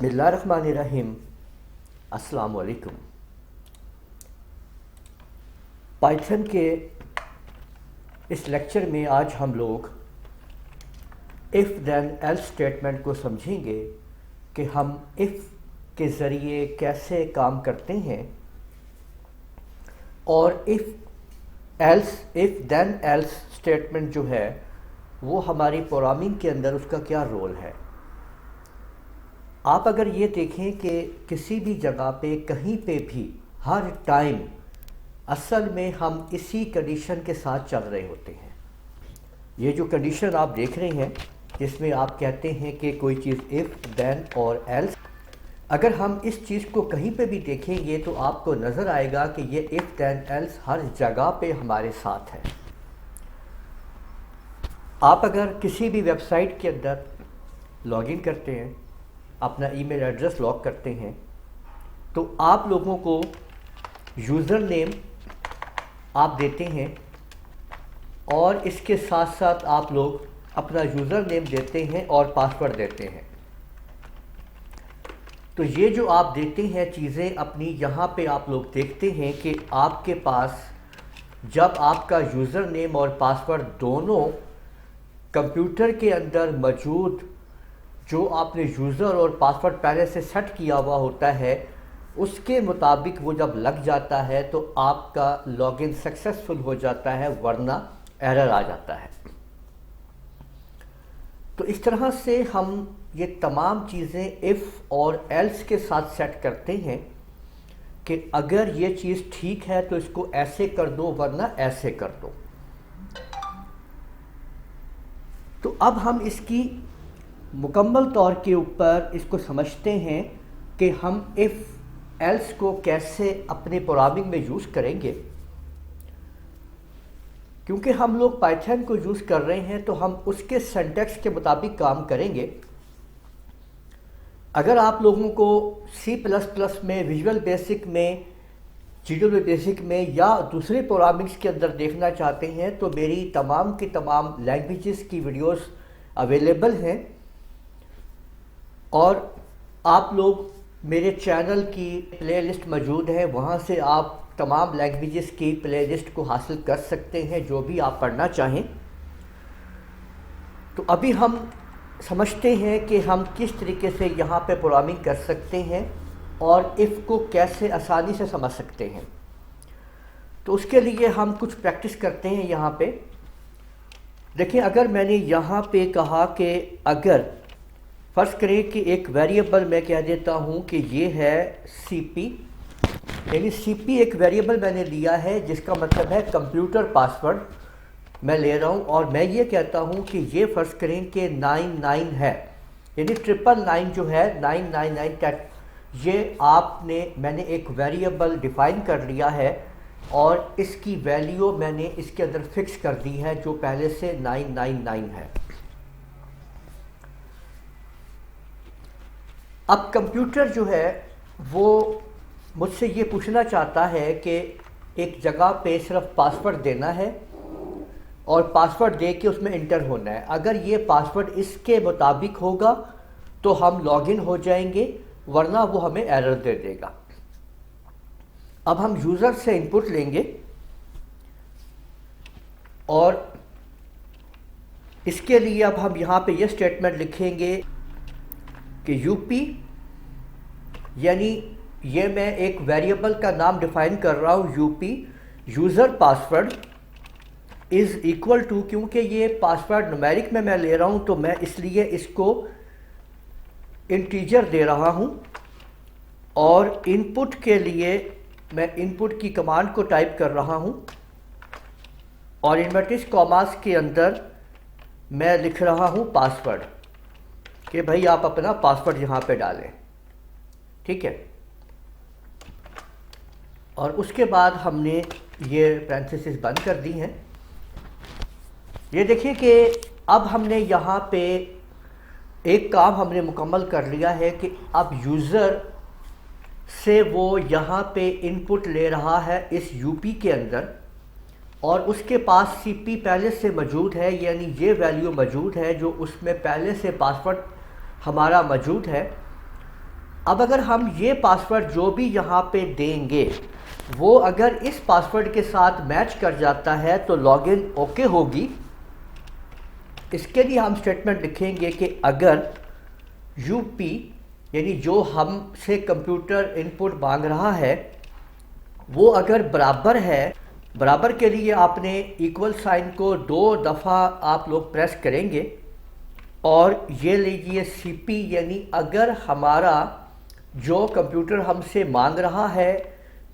बिस्मिल्लाहिर्रहमानिर्रहीम। अस्सलाम वालेकुम। पाइथन के इस लेक्चर में आज हम लोग इफ़ देन एल्स स्टेटमेंट को समझेंगे कि हम इफ़ के ज़रिए कैसे काम करते हैं और इफ़ देन एल्स स्टेटमेंट जो है वो हमारी प्रोग्रामिंग के अंदर उसका क्या रोल है। आप अगर ये देखें कि किसी भी जगह पे कहीं पे भी हर टाइम असल में हम इसी कंडीशन के साथ चल रहे होते हैं। ये जो कंडीशन आप देख रहे हैं जिसमें आप कहते हैं कि कोई चीज़ इफ़ देन और एल्स, अगर हम इस चीज़ को कहीं पे भी देखेंगे तो आपको नज़र आएगा कि ये इफ़ देन एल्स हर जगह पे हमारे साथ है। आप अगर किसी भी वेबसाइट के अंदर लॉगिन करते हैं, अपना ईमेल एड्रेस लॉग करते हैं, तो आप लोगों को यूज़र नेम आप देते हैं और इसके साथ साथ आप लोग अपना यूज़र नेम देते हैं और पासवर्ड देते हैं। तो ये जो आप देते हैं चीज़ें अपनी, यहाँ पे आप लोग देखते हैं कि आपके पास जब आपका यूज़र नेम और पासवर्ड दोनों कंप्यूटर के अंदर मौजूद जो आपने यूज़र और पासवर्ड पहले से सेट किया हुआ होता है उसके मुताबिक वो जब लग जाता है तो आपका लॉगिन सक्सेसफुल हो जाता है, वरना एरर आ जाता है। तो इस तरह से हम ये तमाम चीज़ें इफ़ और एल्स के साथ सेट करते हैं कि अगर ये चीज़ ठीक है तो इसको ऐसे कर दो, वरना ऐसे कर दो। तो अब हम इसकी मुकम्मल तौर के ऊपर इसको समझते हैं कि हम इफ़ एल्स को कैसे अपने प्रोग्रामिंग में यूज़ करेंगे। क्योंकि हम लोग पाइथन को यूज़ कर रहे हैं तो हम उसके सिंटैक्स के मुताबिक काम करेंगे। अगर आप लोगों को C++ में, विजुअल बेसिक में, GW बेसिक में या दूसरे प्रोग्रामिंग्स के अंदर देखना चाहते हैं तो मेरी तमाम की तमाम लैंग्वेजेस की वीडियोस अवेलेबल हैं और आप लोग मेरे चैनल की प्लेलिस्ट मौजूद है, वहाँ से आप तमाम लैंग्वेजेस की प्लेलिस्ट को हासिल कर सकते हैं जो भी आप पढ़ना चाहें। तो अभी हम समझते हैं कि हम किस तरीके से यहाँ पे प्रोग्रामिंग कर सकते हैं और इफ़ को कैसे आसानी से समझ सकते हैं। तो उसके लिए हम कुछ प्रैक्टिस करते हैं। यहाँ पे देखिए, अगर मैंने यहाँ पे कहा कि अगर फर्ज करें कि एक वेरिएबल मैं कह देता हूँ कि ये है CP, यानी CP एक वेरिएबल मैंने लिया है जिसका मतलब है कंप्यूटर पासवर्ड मैं ले रहा हूँ, और मैं ये कहता हूँ कि ये फर्ज करें कि 99 है, यानी 999 जो है 999 ये मैंने एक वेरिएबल डिफाइन कर लिया है और इसकी वैल्यू मैंने इसके अंदर फिक्स कर दी है जो पहले से 999 है। अब कंप्यूटर जो है वो मुझसे ये पूछना चाहता है कि एक जगह पे सिर्फ पासवर्ड देना है और पासवर्ड दे के उसमें इंटर होना है। अगर ये पासवर्ड इसके मुताबिक होगा तो हम लॉगिन हो जाएंगे, वरना वो हमें एरर दे देगा। अब हम यूज़र से इनपुट लेंगे और इसके लिए अब हम यहाँ पे ये स्टेटमेंट लिखेंगे कि यूपी, यानी ये मैं एक वेरिएबल का नाम डिफाइन कर रहा हूँ UP, user password is equal to, क्योंकि ये पासवर्ड न्यूमेरिक में मैं ले रहा हूँ तो मैं इसलिए इसको इंटीजर दे रहा हूँ, और इनपुट के लिए मैं इनपुट की कमांड को टाइप कर रहा हूँ और इन्वर्टिस कॉमास के अंदर मैं लिख रहा हूँ पासवर्ड, कि भाई आप अपना पासवर्ड यहाँ पे डालें, ठीक है। और उसके बाद हमने ये पैरेंथेसिस बंद कर दी हैं। ये देखिए कि अब हमने यहाँ पे एक काम हमने मुकम्मल कर लिया है कि अब यूज़र से वो यहाँ पे इनपुट ले रहा है इस यूपी के अंदर, और उसके पास सीपी पहले से मौजूद है, यानी ये वैल्यू मौजूद है जो उसमें पहले से पासवर्ड हमारा मौजूद है। अब अगर हम ये पासवर्ड जो भी यहाँ पे देंगे वो अगर इस पासवर्ड के साथ मैच कर जाता है तो लॉगिन ओके होगी। इसके लिए हम स्टेटमेंट लिखेंगे कि अगर यूपी यानी जो हमसे कंप्यूटर इनपुट मांग रहा है वो अगर बराबर है, बराबर के लिए आपने इक्वल साइन को 2 दफ़ा आप लोग प्रेस करेंगे और ये लीजिए सीपी यानी अगर हमारा जो कंप्यूटर हमसे मांग रहा है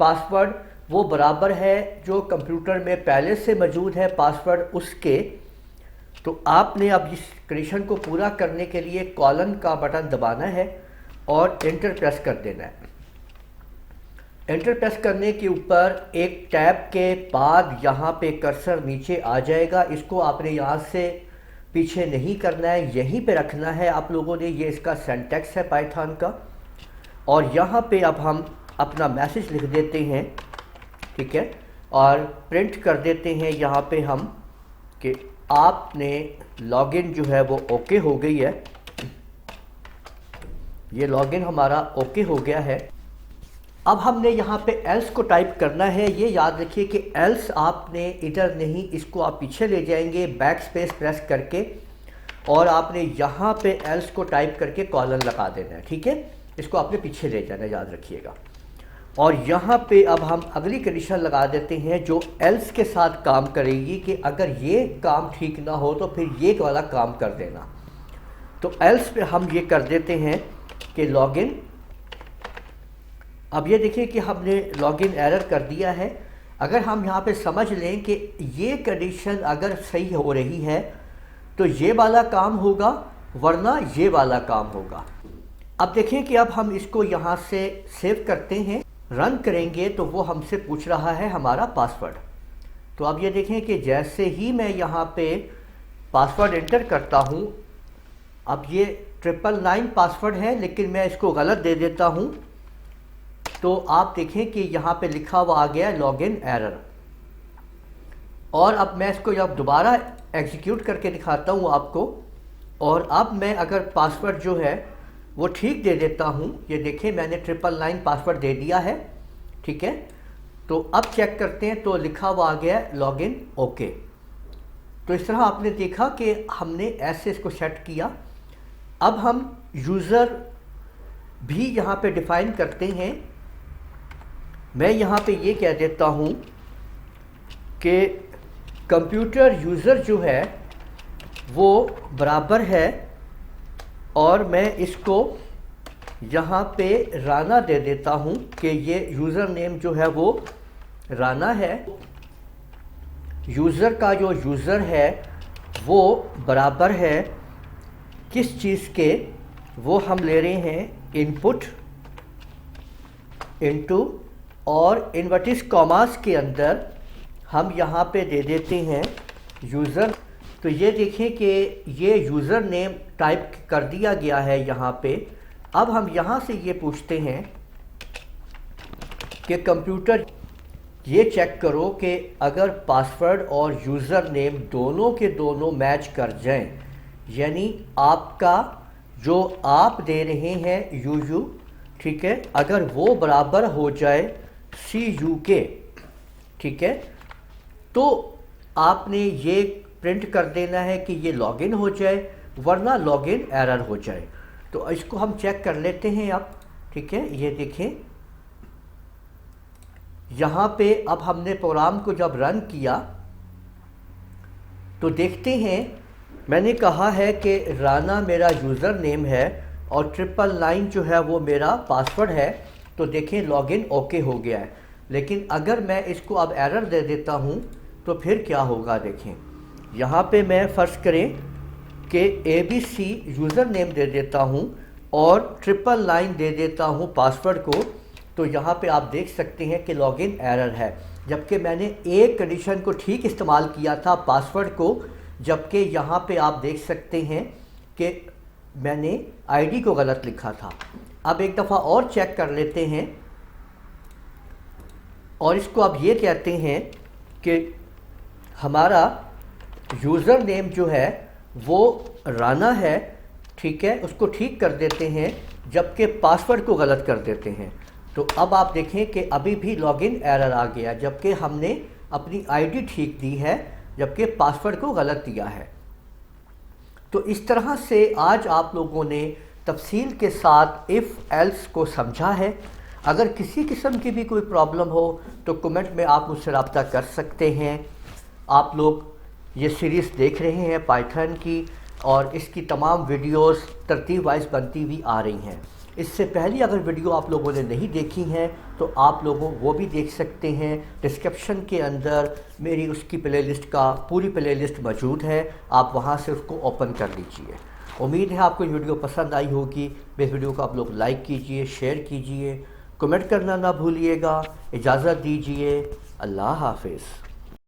पासवर्ड वो बराबर है जो कंप्यूटर में पहले से मौजूद है पासवर्ड उसके, तो आपने अब इस कंडीशन को पूरा करने के लिए कॉलन का बटन दबाना है और एंटर प्रेस कर देना है। एंटर प्रेस करने के ऊपर एक टैब के बाद यहाँ पे कर्सर नीचे आ जाएगा। इसको आपने यहाँ से पीछे नहीं करना है, यहीं पे रखना है आप लोगों ने। ये इसका सिंटैक्स है पाइथन का। और यहाँ पे अब हम अपना मैसेज लिख देते हैं, ठीक है, और प्रिंट कर देते हैं यहाँ पे हम कि आपने लॉगिन जो है वो ओके हो गई है। ये लॉगिन हमारा ओके हो गया है। अब हमने यहाँ पे एल्स को टाइप करना है। ये याद रखिए कि एल्स आपने इधर नहीं, इसको आप पीछे ले जाएंगे बैक स्पेस प्रेस करके और आपने यहाँ पे एल्स को टाइप करके कॉलन लगा देना है, ठीक है। इसको आपने पीछे ले जाना है, याद रखिएगा। और यहाँ पे अब हम अगली कंडीशन लगा देते हैं जो एल्स के साथ काम करेगी कि अगर ये काम ठीक ना हो तो फिर ये वाला काम कर देना। तो एल्स पे हम ये कर देते हैं कि लॉगिन। अब ये देखिए कि हमने लॉगिन एरर कर दिया है। अगर हम यहाँ पे समझ लें कि ये कंडीशन अगर सही हो रही है तो ये वाला काम होगा वरना ये वाला काम होगा। अब देखें कि अब हम इसको यहाँ से सेव करते हैं, रन करेंगे तो वो हमसे पूछ रहा है हमारा पासवर्ड। तो अब ये देखें कि जैसे ही मैं यहाँ पे पासवर्ड एंटर करता हूँ, अब ये 999 पासवर्ड है लेकिन मैं इसको गलत दे देता हूँ तो आप देखें कि यहाँ पे लिखा हुआ आ गया लॉगिन एरर। और अब मैं इसको जब दोबारा एग्जीक्यूट करके दिखाता हूँ आपको, और अब मैं अगर पासवर्ड जो है वो ठीक दे देता हूँ, ये देखें मैंने 999 पासवर्ड दे दिया है, ठीक है। तो अब चेक करते हैं तो लिखा हुआ आ गया लॉगिन ओके। तो इस तरह आपने देखा कि हमने ऐसे इसको सेट किया। अब हम यूज़र भी यहाँ पे डिफ़ाइन करते हैं। मैं यहाँ पे ये कह देता हूँ कि कंप्यूटर यूज़र जो है वो बराबर है, और मैं इसको यहाँ पे राना दे देता हूँ कि ये यूज़र नेम जो है वो राना है। यूज़र का जो यूज़र है वो बराबर है किस चीज़ के, वो हम ले रहे हैं इनपुट इनटू, और इनवर्टिस कॉमास के अंदर हम यहाँ पे दे देते हैं यूज़र। तो ये देखें कि ये यूज़र नेम टाइप कर दिया गया है यहाँ पे। अब हम यहाँ से ये पूछते हैं कि कंप्यूटर ये चेक करो कि अगर पासवर्ड और यूज़र नेम दोनों के दोनों मैच कर जाएं, यानी आपका जो आप दे रहे हैं यू, ठीक है, अगर वो बराबर हो जाए CU के, ठीक है, तो आपने ये प्रिंट कर देना है कि ये लॉगिन हो जाए वरना लॉगिन एरर हो जाए। तो इसको हम चेक कर लेते हैं अब, ठीक है। ये देखें यहाँ पे अब हमने प्रोग्राम को जब रन किया तो देखते हैं मैंने कहा है कि राना मेरा यूज़र नेम है और 999 जो है वो मेरा पासवर्ड है। तो देखें लॉगिन ओके हो गया है। लेकिन अगर मैं इसको अब एरर दे देता हूँ तो फिर क्या होगा, देखें यहाँ पे मैं फ़र्ज़ करें कि ABC यूज़र नेम दे देता हूँ और 999 दे देता हूँ पासवर्ड को, तो यहाँ पे आप देख सकते हैं कि लॉगिन एरर है, जबकि मैंने एक कंडीशन को ठीक इस्तेमाल किया था पासवर्ड को, जबकि यहाँ पे आप देख सकते हैं कि मैंने ID को गलत लिखा था। अब एक दफ़ा और चेक कर लेते हैं और इसको अब ये कहते हैं कि हमारा यूज़र नेम जो है वो राना है, ठीक है, उसको ठीक कर देते हैं जबकि पासवर्ड को गलत कर देते हैं। तो अब आप देखें कि अभी भी लॉगिन एरर आ गया, जबकि हमने अपनी आईडी ठीक दी है, जबकि पासवर्ड को गलत दिया है। तो इस तरह से आज आप लोगों ने तफसील के साथ इफ़ एल्स को समझा है। अगर किसी किस्म की भी कोई प्रॉब्लम हो तो कमेंट में आप मुझसे रब्ता कर सकते हैं। आप लोग ये सीरीज़ देख रहे हैं पाइथन की, और इसकी तमाम वीडियोस तरतीब वाइज बनती हुई आ रही हैं। इससे पहले अगर वीडियो आप लोगों ने नहीं देखी हैं तो आप लोगों वो भी देख सकते हैं। डिस्क्रिप्शन के अंदर मेरी उसकी प्लेलिस्ट का पूरी प्लेलिस्ट मौजूद है, आप वहाँ से उसको ओपन कर लीजिए। उम्मीद है आपको ये वीडियो पसंद आई होगी। इस वीडियो को आप लोग लाइक कीजिए, शेयर कीजिए, कमेंट करना ना भूलिएगा। इजाज़त दीजिए। अल्लाह हाफिज़।